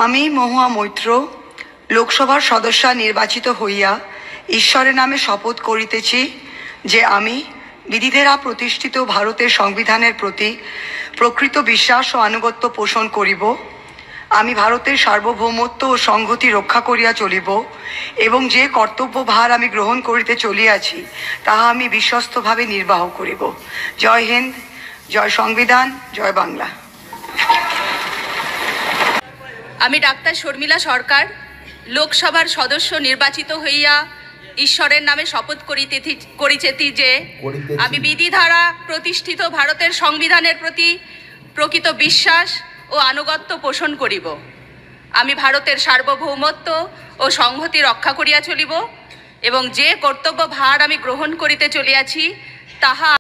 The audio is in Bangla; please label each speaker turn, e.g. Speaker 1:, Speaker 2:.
Speaker 1: আমি মহুয়া মৈত্র লোকসভার সদস্য নির্বাচিত হইয়া ঈশ্বরের নামে শপথ করিতেছি যে আমি বিধি দ্বারা প্রতিষ্ঠিত ভারতের সংবিধানের প্রতি প্রকৃত বিশ্বাস ও আনুগত্য পোষণ করিব। আমি ভারতের সার্বভৌমত্ব ও সংহতি রক্ষা করিয়া চলিব এবং যে কর্তব্যভার আমি গ্রহণ করিতে চলিয়াছি তাহা আমি বিশ্বস্তভাবে নির্বাহ করিব। জয় হিন্দ, জয় সংবিধান, জয় বাংলা।
Speaker 2: আমি ডাক্তার শর্মিলা সরকার লোকসভার সদস্য নির্বাচিত হইয়া ঈশ্বরের নামে শপথ করিতেছি যে আমি বিধি দ্বারা প্রতিষ্ঠিত ভারতের সংবিধানের প্রতি প্রকৃত বিশ্বাস ও আনুগত্য পোষণ করিব। আমি ভারতের সার্বভৌমত্ব ও সংহতি রক্ষা করিয়া চলিব এবং যে কর্তব্য ভার আমি গ্রহণ করিতে চলিয়াছি তাহা